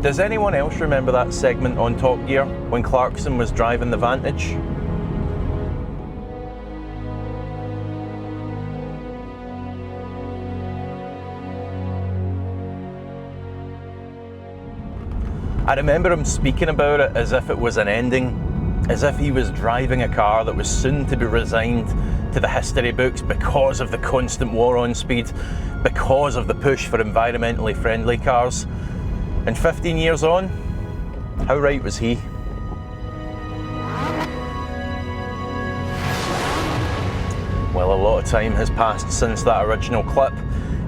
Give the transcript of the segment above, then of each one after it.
Does anyone else remember that segment on Top Gear when Clarkson was driving the Vantage? I remember him speaking about it as if it was an ending, as if he was driving a car that was soon to be resigned to the history books because of the constant war on speed, because of the push for environmentally friendly cars. And 15 years on, how right was he? Well, a lot of time has passed since that original clip,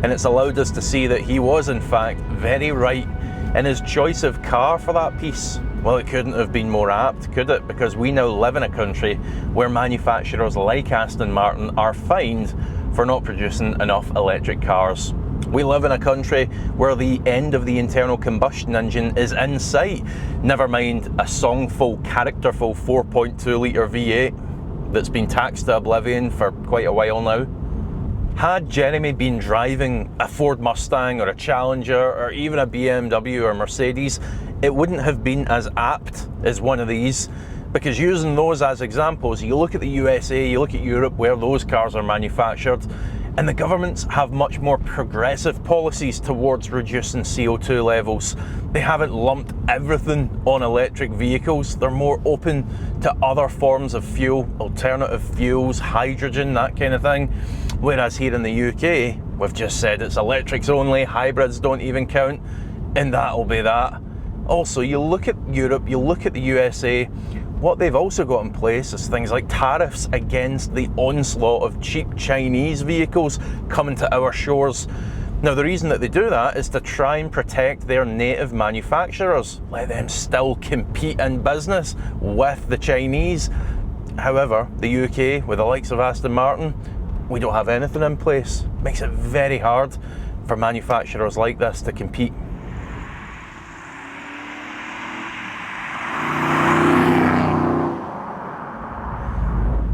and it's allowed us to see that he was in fact very right in his choice of car for that piece. Well, it couldn't have been more apt, could it? Because we now live in a country where manufacturers like Aston Martin are fined for not producing enough electric cars. We live in a country where the end of the internal combustion engine is in sight, never mind a songful, characterful 4.2 litre V8 that's been taxed to oblivion for quite a while now. Had Jeremy been driving a Ford Mustang or a Challenger or even a BMW or Mercedes, it wouldn't have been as apt as one of these, because using those as examples, you look at the USA, you look at Europe where those cars are manufactured, and the governments have much more progressive policies towards reducing CO2 levels. They haven't lumped everything on electric vehicles. They're more open to other forms of fuel, alternative fuels, hydrogen, that kind of thing. Whereas here in the UK, we've just said it's electrics only, hybrids don't even count, and that'll be that. Also, you look at Europe, you look at the USA, what they've also got in place is things like tariffs against the onslaught of cheap Chinese vehicles coming to our shores. Now, the reason that they do that is to try and protect their native manufacturers, let them still compete in business with the Chinese. However, the UK, with the likes of Aston Martin, we don't have anything in place. It makes it very hard for manufacturers like this to compete.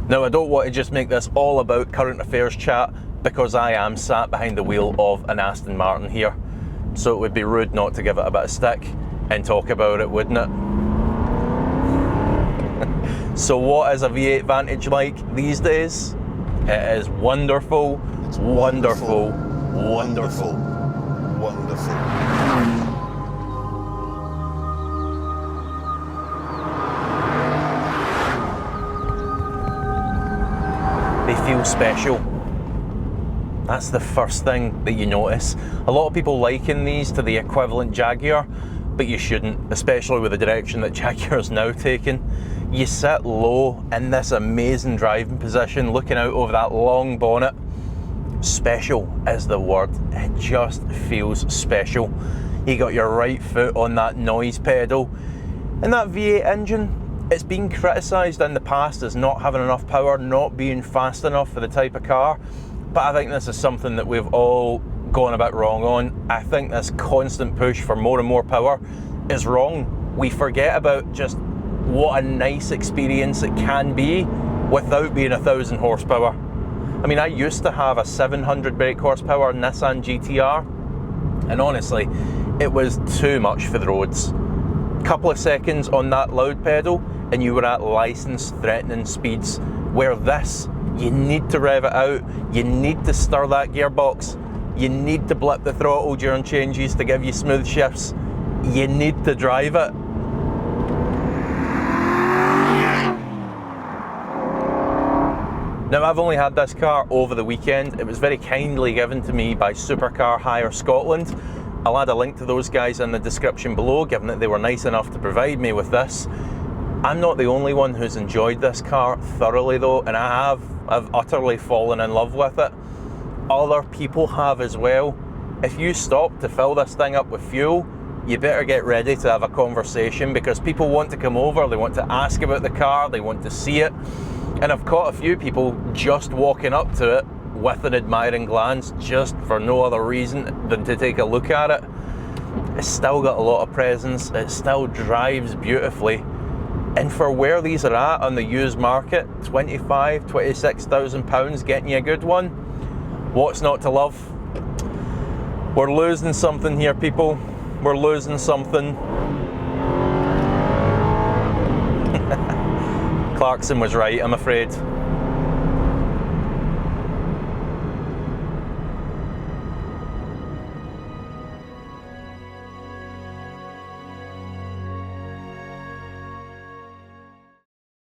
Now, I don't want to just make this all about current affairs chat, because I am sat behind the wheel of an Aston Martin here. So it would be rude not to give it a bit of stick and talk about it, wouldn't it? So what is a V8 Vantage like these days? It is wonderful, it's wonderful, wonderful, wonderful. They feel special. That's the first thing that you notice. A lot of people liken these to the equivalent Jaguar, but you shouldn't, especially with the direction that Jaguar's now taken. You sit low in this amazing driving position, looking out over that long bonnet. Special is the word. It just feels special. You got your right foot on that noise pedal. And that V8 engine, it's been criticised in the past as not having enough power, not being fast enough for the type of car, but I think this is something that we've all gone a bit wrong on. I think this constant push for more and more power is wrong. We forget about just what a nice experience it can be without being 1,000 horsepower. I mean, I used to have a 700 brake horsepower Nissan GTR, and honestly, it was too much for the roads. Couple of seconds on that loud pedal and you were at license threatening speeds, where this, you need to rev it out, you need to stir that gearbox, you need to blip the throttle during changes to give you smooth shifts, you need to drive it. Now, I've only had this car over the weekend. It was very kindly given to me by Supercar Hire Scotland. I'll add a link to those guys in the description below, given that they were nice enough to provide me with this. I'm not the only one who's enjoyed this car thoroughly though, and I've utterly fallen in love with it. Other people have as well. If you stop to fill this thing up with fuel, you better get ready to have a conversation, because people want to come over, they want to ask about the car, they want to see it. And I've caught a few people just walking up to it with an admiring glance, just for no other reason than to take a look at it. It's still got a lot of presence, it still drives beautifully, and for where these are at on the used market, £25,000, £26,000 getting you a good one, what's not to love? We're losing something here, people. we're losing something. Clarkson was right, I'm afraid.